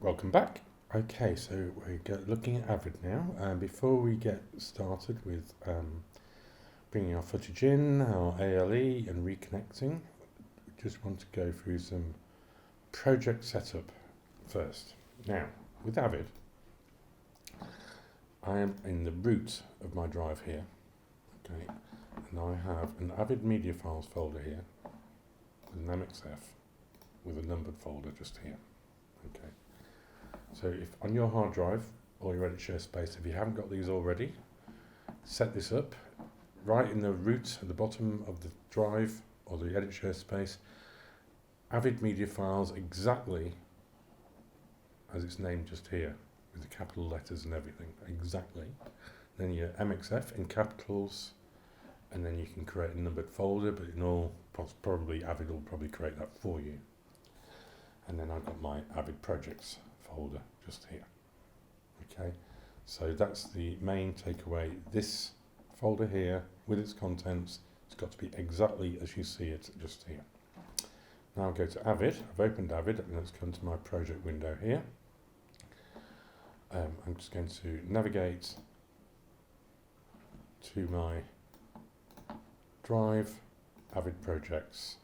Welcome back. Okay, so we're looking at Avid now. Before we get started with bringing our footage in, our ALE and reconnecting, we just want to go through some project setup first. Now, with Avid, I am in the root of my drive here, okay, and I have an Avid media files folder here with an MXF with a numbered folder just here, okay. So if on your hard drive or your edit share space, if you haven't got these already, set this up right in the root at the bottom of the drive or the edit share space. Avid media files exactly as it's named just here with the capital letters and everything, exactly. Then your MXF in capitals, and then you can create a numbered folder, but in all, probably Avid will probably create that for you. And then I've got my Avid projects folder just here. Okay, so that's the main takeaway. This folder here with its contents, it's got to be exactly as you see it just here. Now I'll go to Avid. I've opened Avid and let's come to my project window here. I'm just going to navigate to my drive, Avid projects.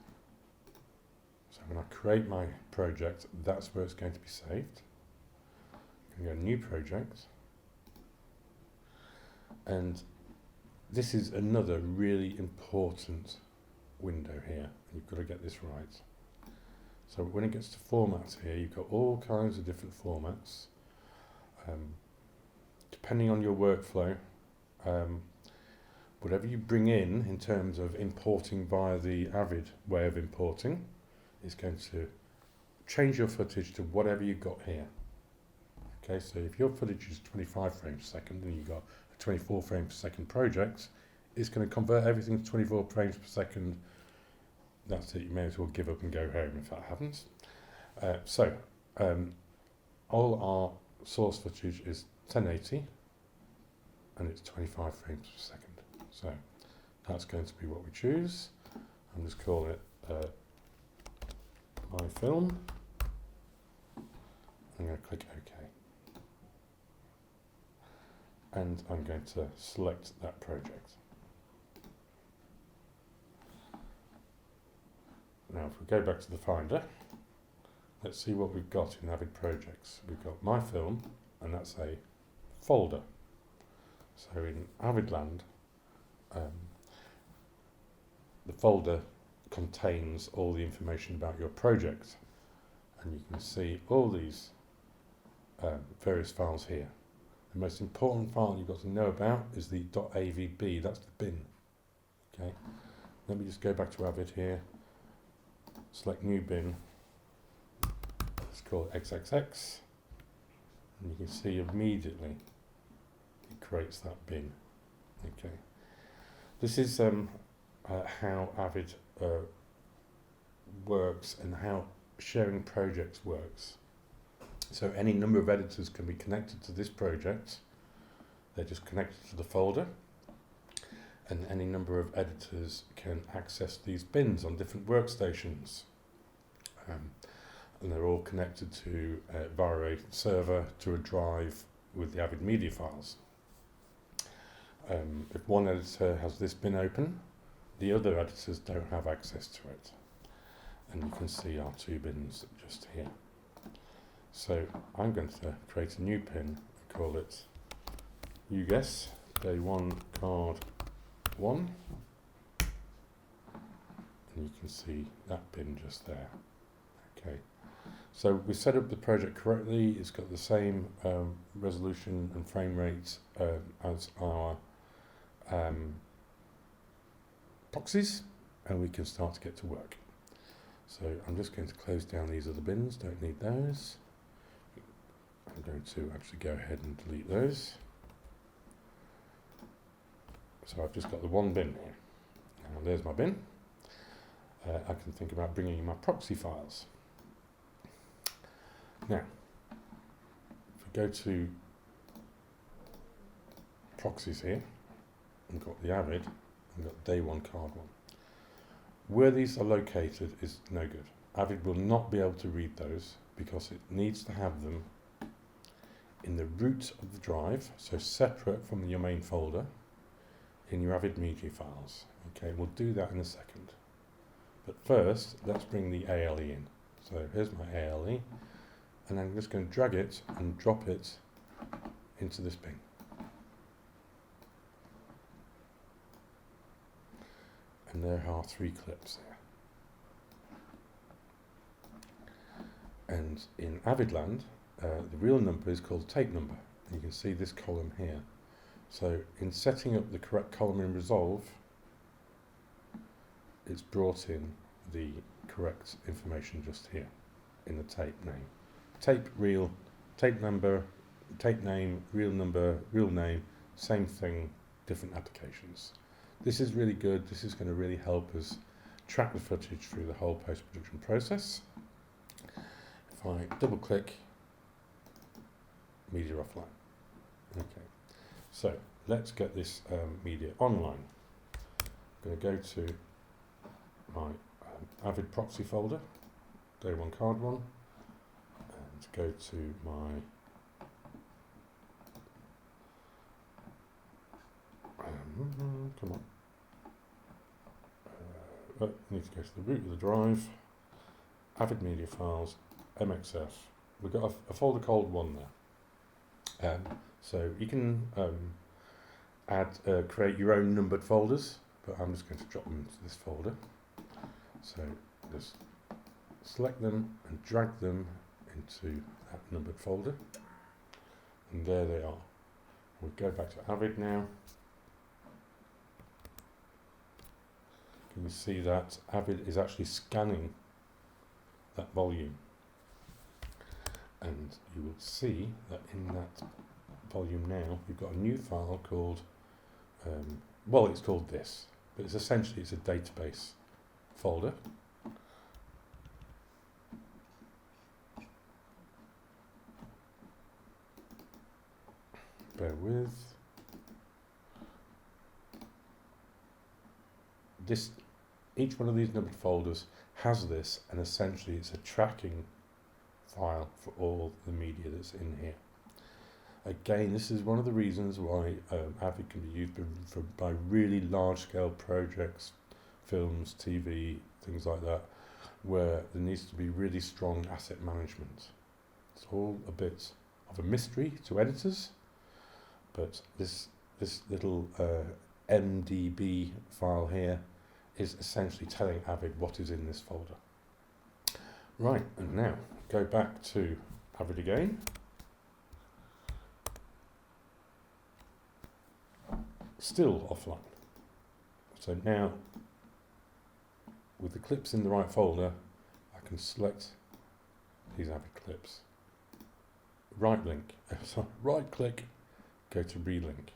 So when I create my project, that's where it's going to be saved. I'm going to go new project. And this is another really important window here. You've got to get this right. So when it gets to formats here, you've got all kinds of different formats. Depending on your workflow, whatever you bring in terms of importing via the Avid way of importing, is going to change your footage to whatever you've got here. Okay, so if your footage is 25 frames per second and you've got a 24 frames per second project, it's going to convert everything to 24 frames per second. That's it, you may as well give up and go home if that happens. All our source footage is 1080 and it's 25 frames per second. So that's going to be what we choose. I'm just calling it my film. I'm going to click OK. And I'm going to select that project. Now if we go back to the Finder, let's see what we've got in Avid projects. We've got my film, and that's a folder. So in Avid land, the folder contains all the information about your project, and you can see all these various files here. The most important file you've got to know about is the .avb, that's the bin. Okay, let me just go back to Avid here, select new bin, let's call it XXX, and you can see immediately it creates that bin. Okay, this is how Avid works and how sharing projects works. So any number of editors can be connected to this project. They're just connected to the folder, and any number of editors can access these bins on different workstations. And they're all connected to via a server to a drive with the Avid media files. If one editor has this bin open, the other editors don't have access to it. And you can see our two bins just here. So I'm going to create a new bin and call it, you guess, day one card 1. And you can see that bin just there. Okay. So we set up the project correctly. It's got the same resolution and frame rate as our proxies, and we can start to get to work. So I'm just going to close down these other bins, don't need those. I'm going to actually go ahead and delete those. So I've just got the one bin here. Now there's my bin. I can think about bringing in my proxy files. Now, if we go to proxies here, we've got the Avid, we've got day one card 1. Where these are located is no good. Avid will not be able to read those because it needs to have them in the root of the drive, so separate from your main folder in your Avid media files. Okay, we'll do that in a second. But first, let's bring the ALE in. So here's my ALE, and I'm just going to drag it and drop it into this bin. And there are 3 clips there. And in Avid land, the real number is called tape number. And you can see this column here. So in setting up the correct column in Resolve, it's brought in the correct information just here in the tape name. Tape real, tape number, tape name, real number, real name, same thing, different applications. This is really good. This is going to really help us track the footage through the whole post-production process. If I double click, media offline. Okay, so let's get this media online. I'm going to go to my Avid proxy folder, day 1 card 1, and go to my come on. Need to go to the root of the drive, Avid media files, MXF. We've got a folder called 1 there. So you can create your own numbered folders, but I'm just going to drop them into this folder. So just select them and drag them into that numbered folder. And there they are. We'll go back to Avid now. Can you see that Avid is actually scanning that volume? And you will see that in that volume now, you've got a new file called, well, it's called this, but it's essentially, it's a database folder. Bear with. This, each one of these numbered folders has this, and essentially it's a tracking file for all the media that's in here. Again, this is one of the reasons why Avid can be used by really large-scale projects, films, TV, things like that, where there needs to be really strong asset management. It's all a bit of a mystery to editors, but this little MDB file here is essentially telling Avid what is in this folder. Right, and now go back to Avid again. Still offline. So now, with the clips in the right folder, I can select these Avid clips. Right click, go to relink.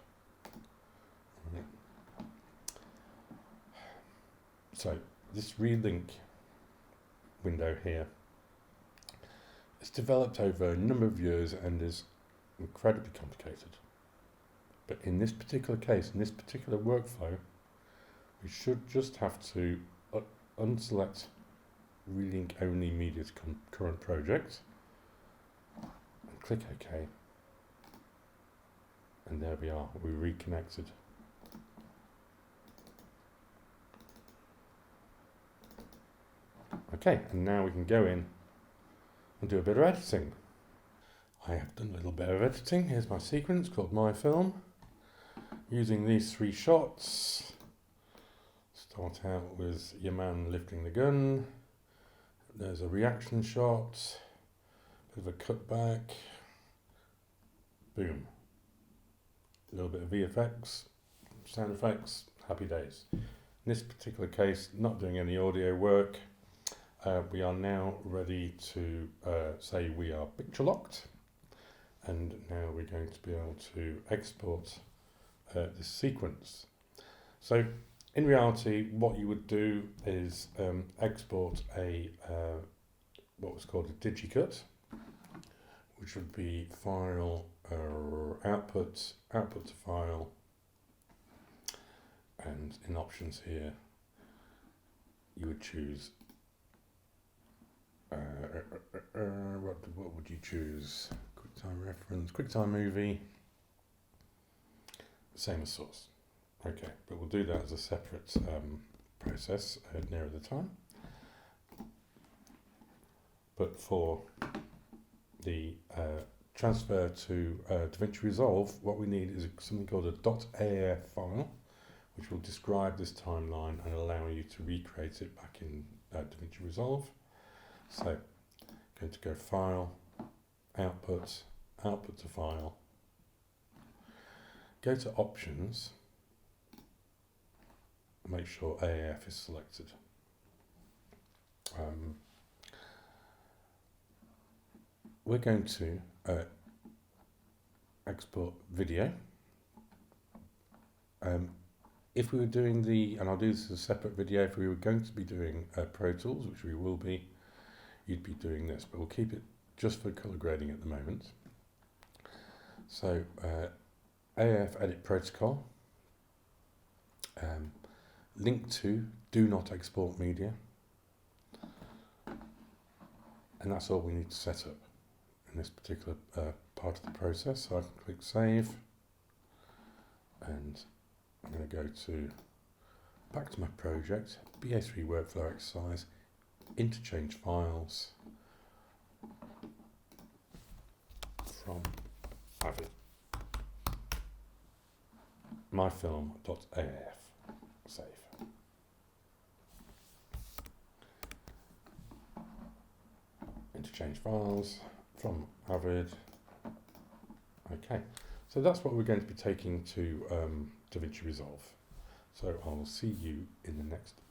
So this relink window here is developed over a number of years and is incredibly complicated. But in this particular case, in this particular workflow, we should just have to unselect relink only media to current project and click OK. And there we are, we reconnected. Okay, and now we can go in and do a bit of editing. I have done a little bit of editing. Here's my sequence called My Film. Using these 3 shots. Start out with your man lifting the gun. There's a reaction shot. Bit of a cutback. Boom. A little bit of VFX, sound effects, happy days. In this particular case, not doing any audio work. We are now ready to say we are picture locked, and now we're going to be able to export this sequence. So in reality, what you would do is export a what was called a digicut, which would be file output to file, and in options here you would choose what would you choose? QuickTime reference, QuickTime movie, same as source. Okay, but we'll do that as a separate process nearer the time. But for the transfer to DaVinci Resolve, what we need is something called a .aaf file, which will describe this timeline and allow you to recreate it back in DaVinci Resolve. So, going to go File, Output, Output to File, go to Options, make sure AAF is selected. We're going to export video. If we were doing and I'll do this as a separate video, if we were going to be doing Pro Tools, which we will be, you'd be doing this, but we'll keep it just for color grading at the moment. So AF Edit Protocol, link to Do Not Export Media, and that's all we need to set up in this particular part of the process. So I can click Save, and I'm going to go back to my project, BA3 workflow exercise, interchange files from Avid, myfilm.af, save. Interchange files from Avid. Okay, so that's what we're going to be taking to DaVinci Resolve. So I'll see you in the next